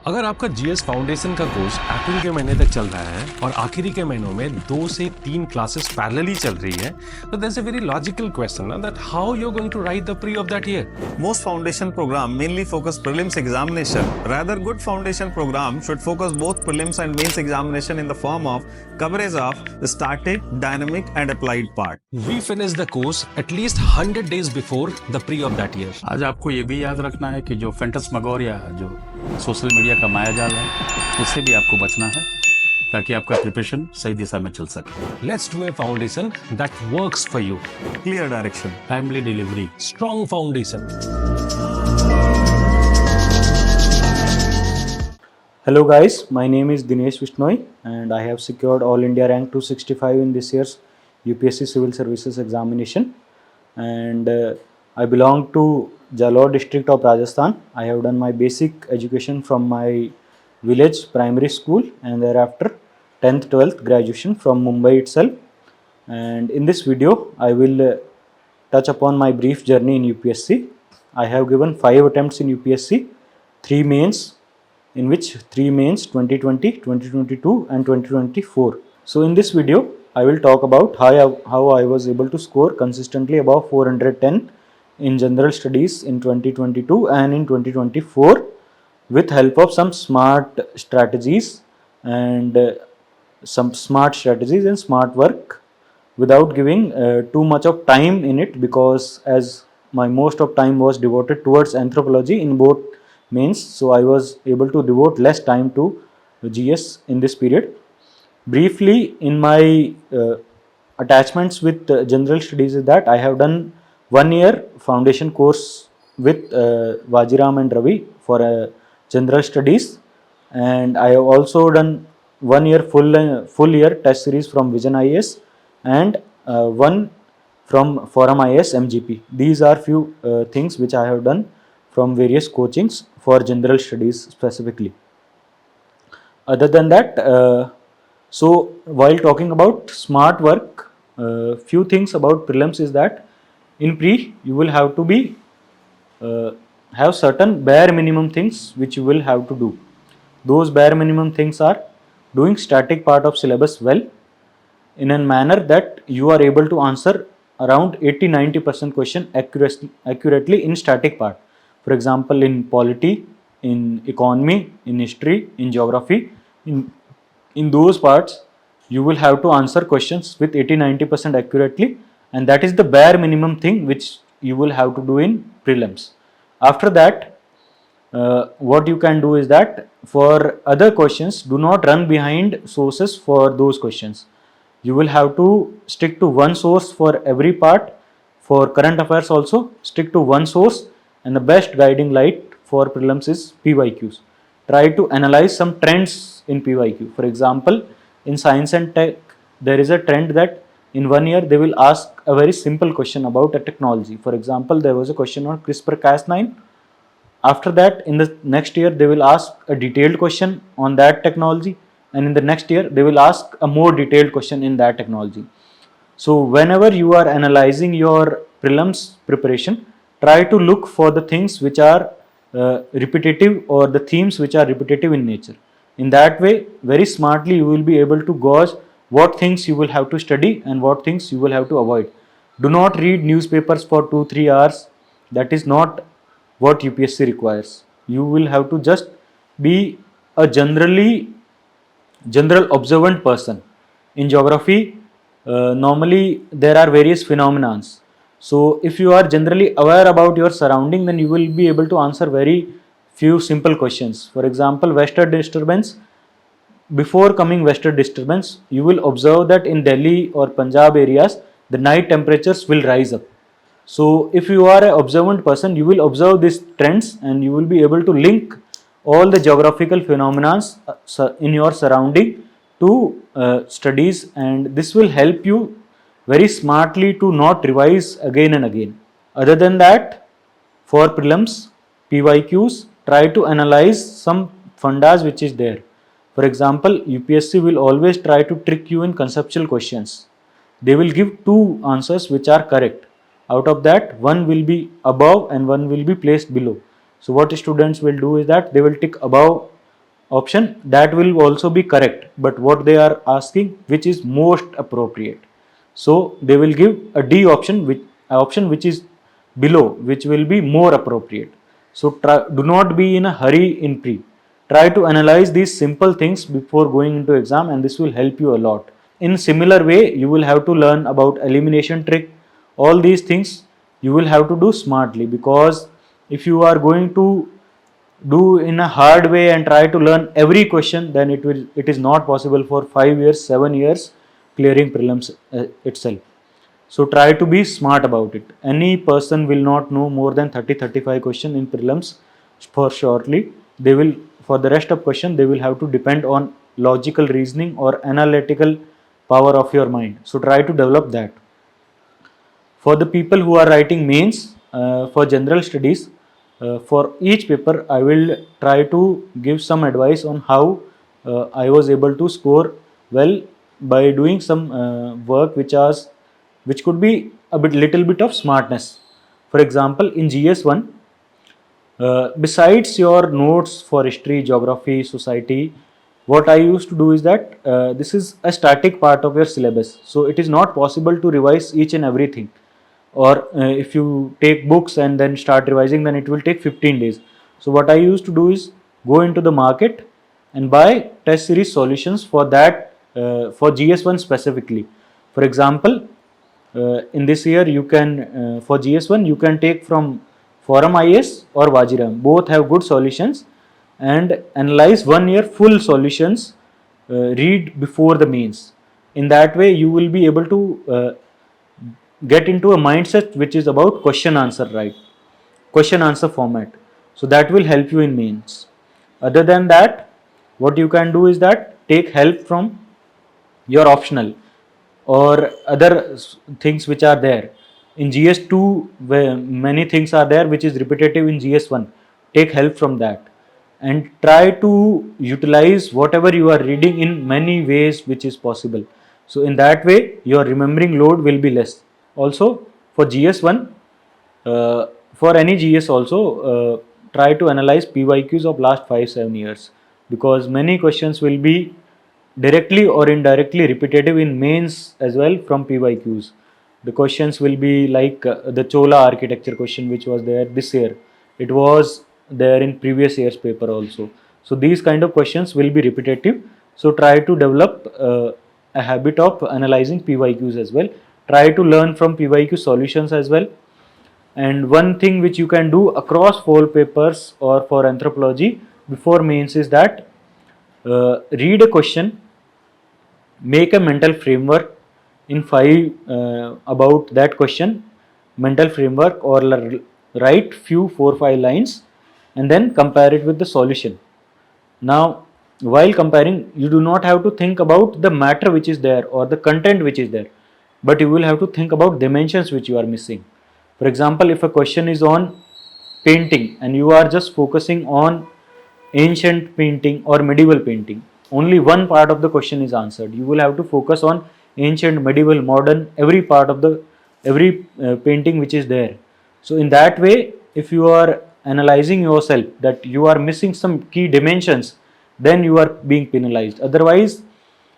अगर आपका GS foundation का कोर्स अप्रैल के महीने तक चल रहा है और आखिरी के महीनों में 2 से 3 क्लासेस पैरेलली चल रही है, तो there's a very logical question ना that how you're going to write the pre of that year. Most foundation program mainly focus prelims examination. Rather, good foundation program should focus both prelims and mains examination in the form of coverage of the static, dynamic and applied part. We finish the course at least 100 days before the pre of that year. आज आपको ये भी याद रखना है कि जो फैंटास्मागोरिया जो सोशल मीडिया का मायाजाल है उससे भी आपको बचना है ताकि आपका प्रिपरेशन सही दिशा में चल सके। Let's do a foundation that works for you. Clear direction. Timely delivery. Strong foundation. Hello guys, my name is Dinesh Vishnoi and I have secured All India rank 265 in this year's UPSC Civil Services examination, and I belong to Jalore district of Rajasthan. I have done my basic education from my village primary school and thereafter 10th 12th graduation from Mumbai itself, and in this video I will touch upon my brief journey in UPSC. I have given 5 attempts in UPSC, 3 mains, in which 3 mains 2020, 2022 and 2024. So in this video I will talk about how I was able to score consistently above 410 in general studies in 2022 and in 2024 with help of some smart strategies and smart work without giving too much of time in it, because as my most of time was devoted towards anthropology in both mains, so I was able to devote less time to GS in this period. Briefly, in my attachments with general studies is that I have done 1 year foundation course with Vajiram and Ravi for general studies, and I have also done 1 year full year test series from Vision IAS and one from Forum IAS MGP. These are few things which I have done from various coachings for general studies specifically. Other than that, so while talking about smart work, few things about prelims is that in pre you will have to be have certain bare minimum things which you will have to do. Those bare minimum things are doing static part of syllabus well in a manner that you are able to answer around 80-90% question accurately in static part. For example, in polity, in economy, in history, in geography, in those parts you will have to answer questions with 80-90% accurately, and that is the bare minimum thing which you will have to do in prelims. After that, what you can do is that for other questions, do not run behind sources for those questions. You will have to stick to one source for every part. For current affairs also, stick to one source, and the best guiding light for prelims is PYQs. Try to analyze some trends in PYQ. For example, in science and tech, there is a trend that in 1 year they will ask a very simple question about a technology. For example, there was a question on CRISPR-Cas9. After that, in the next year, they will ask a detailed question on that technology, and in the next year, they will ask a more detailed question in that technology. So, whenever you are analyzing your prelims preparation, try to look for the things which are repetitive or the themes which are repetitive in nature. In that way, very smartly, you will be able to gauge what things you will have to study and what things you will have to avoid. Do not read newspapers for 2-3 hours. That is not what UPSC requires. You will have to just be a general observant person. In geography, normally there are various phenomena. So if you are generally aware about your surrounding, then you will be able to answer very few simple questions. For example, western disturbance. Before coming western disturbance, you will observe that in Delhi or Punjab areas, the night temperatures will rise up. So if you are an observant person, you will observe these trends and you will be able to link all the geographical phenomena in your surrounding to studies, and this will help you very smartly to not revise again and again. Other than that, for prelims, PYQs, try to analyze some fundas which is there. For example, UPSC will always try to trick you in conceptual questions. They will give 2 answers which are correct. Out of that, one will be above and one will be placed below. So what students will do is that they will tick above option, that will also be correct, but what they are asking, which is most appropriate. So they will give a D option, which is below, which will be more appropriate. So do not be in a hurry in pre. Try to analyze these simple things before going into exam, and this will help you a lot. In similar way, you will have to learn about elimination trick. All these things you will have to do smartly, because if you are going to do in a hard way and try to learn every question, then it is not possible for 5 years, 7 years clearing prelims itself. So try to be smart about it. Any person will not know more than 30-35 questions in prelims for shortly. They will, for the rest of question, they will have to depend on logical reasoning or analytical power of your mind. So try to develop that. For the people who are writing mains, for general studies, for each paper I will try to give some advice on how I was able to score well by doing some work which could be a little bit of smartness. For example, in GS1, besides your notes for history, geography, society, what I used to do is that this is a static part of your syllabus, so it is not possible to revise each and everything. Or if you take books and then start revising, then it will take 15 days. So what I used to do is go into the market and buy test series solutions for that, for GS1 specifically. For example, in this year you can, for GS1 you can take from Forum IS or Vajiram. Both have good solutions, and analyze 1 year full solutions, read before the mains. In that way you will be able to get into a mindset which is about question answer, right? Question answer format. So that will help you in mains. Other than that, what you can do is that take help from your optional or other things which are there. In GS2, where many things are there which is repetitive in GS1, take help from that and try to utilize whatever you are reading in many ways which is possible. So in that way your remembering load will be less. Also for GS1, for any GS also, try to analyze PYQs of last 5-7 years, because many questions will be directly or indirectly repetitive in mains as well from PYQs. The questions will be like the Chola architecture question which was there this year. It was there in previous year's paper also. So these kind of questions will be repetitive. So try to develop a habit of analyzing PYQs as well. Try to learn from PYQ solutions as well. And one thing which you can do across 4 papers or for anthropology before mains is that read a question, make a mental framework in 5 about that question, mental framework, or write few 4-5 lines and then compare it with the solution. Now while comparing, you do not have to think about the matter which is there or the content which is there, but you will have to think about dimensions which you are missing. For example, if a question is on painting and you are just focusing on ancient painting or medieval painting, only one part of the question is answered. You will have to focus on ancient, medieval, modern, every part of the painting which is there. So in that way, if you are analyzing yourself that you are missing some key dimensions, then you are being penalized. Otherwise,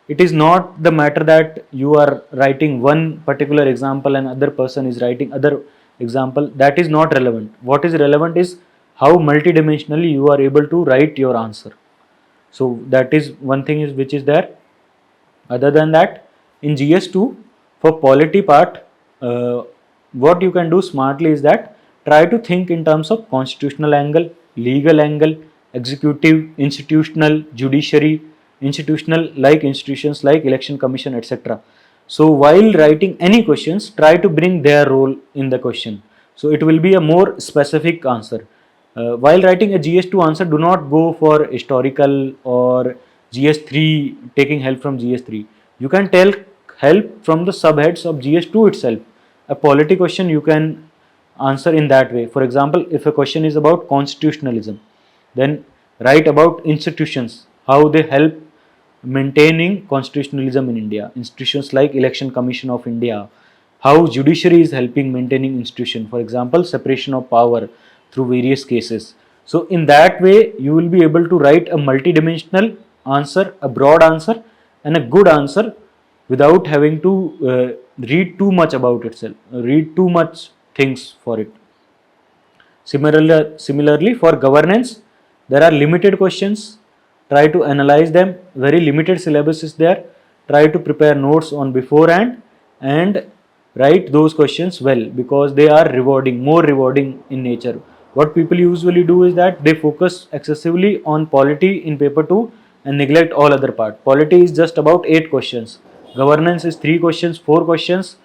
it is not the matter that you are writing one particular example and other person is writing other example. That is not relevant. What is relevant is how multidimensionally you are able to write your answer. So that is one thing is which is there. Other than that, in GS2 for polity part, what you can do smartly is that try to think in terms of constitutional angle, legal angle, executive, institutional, judiciary, institutional like institutions like election commission, etc. So while writing any questions, try to bring their role in the question. So it will be a more specific answer. While writing a GS2 answer, do not go for historical or GS3 taking help from GS3. You can tell help from the subheads of GS2 itself. A polity question you can answer in that way. For example, if a question is about constitutionalism, then write about institutions, how they help maintaining constitutionalism in India. Institutions like Election Commission of India, how judiciary is helping maintaining institution. For example, separation of power through various cases. So in that way, you will be able to write a multidimensional answer, a broad answer, and a good answer without having to read too much about itself, read too much things for it. Similarly, for governance, there are limited questions. Try to analyze them. Very limited syllabus is there. Try to prepare notes on beforehand and write those questions well, because they are rewarding, more rewarding in nature. What people usually do is that they focus excessively on polity in paper 2 and neglect all other part. Polity is just about 8 questions. Governance is 3 questions, 4 questions,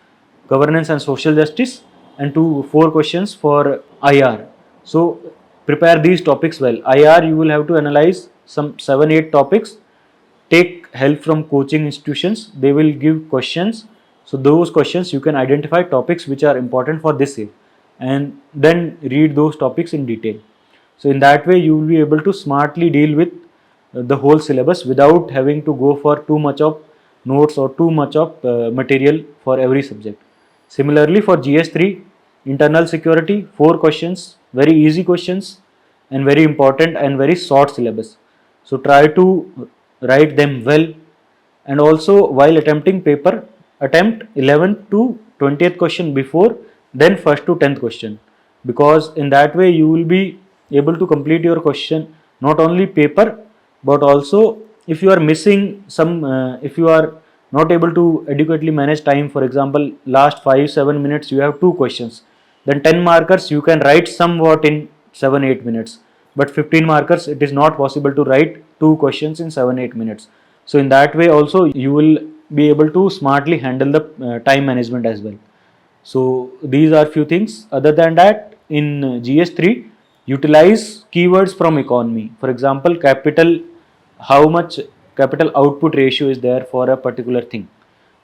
governance and social justice, and 4 questions for IR. So prepare these topics well. IR, you will have to analyze some 7-8 topics. Take help from coaching institutions. They will give questions. So those questions you can identify topics which are important for this year, and then read those topics in detail. So in that way you will be able to smartly deal with the whole syllabus without having to go for too much of notes or too much of material for every subject. Similarly, for GS3, internal security, 4 questions, very easy questions and very important and very short syllabus. So try to write them well, and also while attempting paper, attempt 11th to 20th question before, then 1st to 10th question, because in that way you will be able to complete your question, not only paper but also if you are missing some, if you are not able to adequately manage time, for example last 5-7 minutes you have 2 questions, then 10 markers you can write somewhat in 7-8 minutes, but 15 markers it is not possible to write 2 questions in 7-8 minutes. So in that way also you will be able to smartly handle the time management as well. So these are few things. Other than that, in GS3, utilize keywords from economy. For example, capital, how much capital output ratio is there for a particular thing.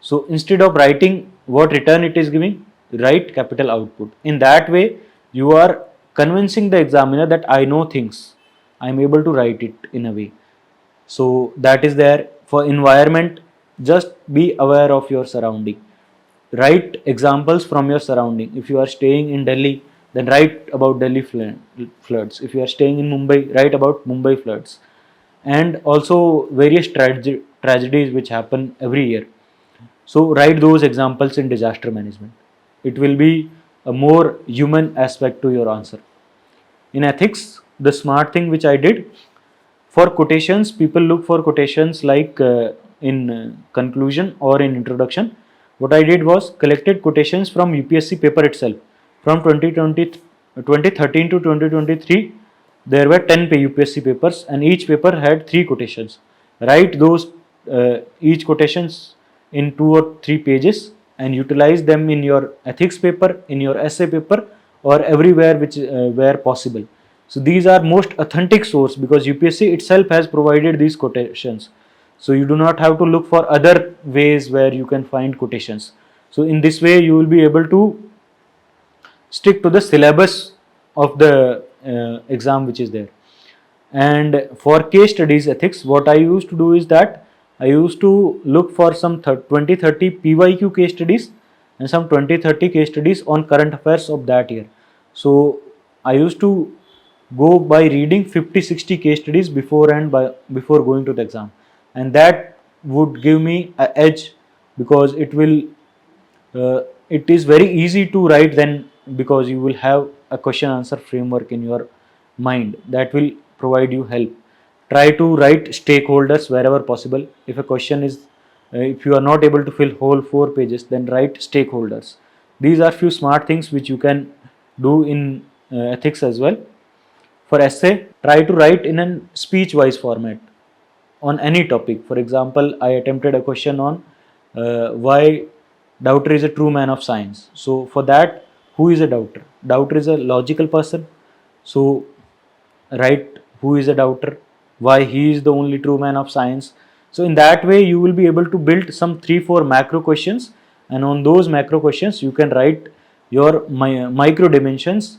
So instead of writing what return it is giving, write capital output. In that way, you are convincing the examiner that I know things. I am able to write it in a way. So that is there. For environment, just be aware of your surrounding. Write examples from your surrounding. If you are staying in Delhi, then write about Delhi floods. If you are staying in Mumbai, write about Mumbai floods. And also various tragedies which happen every year. So write those examples in disaster management. It will be a more human aspect to your answer. In ethics, the smart thing which I did, for quotations, people look for quotations like in conclusion or in introduction. What I did was collected quotations from UPSC paper itself. From 2013 to 2023, there were 10 UPSC papers and each paper had 3 quotations. Write those each quotations in 2 or 3 pages and utilize them in your ethics paper, in your essay paper, or everywhere which where possible. So these are most authentic source, because UPSC itself has provided these quotations. So you do not have to look for other ways where you can find quotations. So in this way you will be able to stick to the syllabus of the exam which is there. And for case studies ethics, what I used to do is that I used to look for some 20-30 PYQ case studies and some 20-30 case studies on current affairs of that year. So I used to go by reading 50-60 case studies before going to the exam, and that would give me an edge, because it is very easy to write then, because you will have a question answer framework in your mind that will provide you help. Try to write stakeholders wherever possible. If a question is if you are not able to fill whole 4 pages, then write stakeholders. These are few smart things which you can do in ethics as well. For essay, try to write in a speech wise format on any topic. For example, I attempted a question on why doubter is a true man of science. So for that, who is a doubter? Doubter is a logical person. So write who is a doubter, why he is the only true man of science. So in that way you will be able to build some 3-4 macro questions, and on those macro questions you can write your micro dimensions,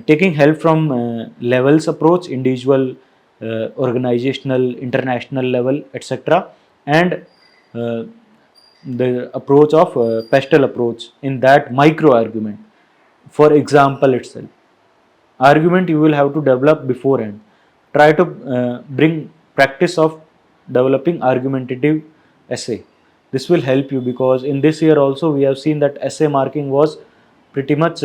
taking help from levels approach, individual, organizational, international level, etc., and the approach of pestle approach in that micro argument for example itself. argument you will have to develop beforehand. Try to bring practice of developing argumentative essay. This will help you, because in this year also we have seen that essay marking was pretty much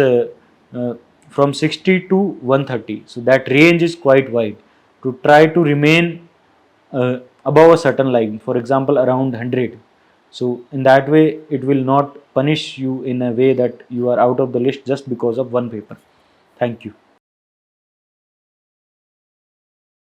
from 60 to 130. So that range is quite wide. To try to remain above a certain line, for example around 100. So in that way it will not punish you in a way that you are out of the list just because of one paper. Thank you.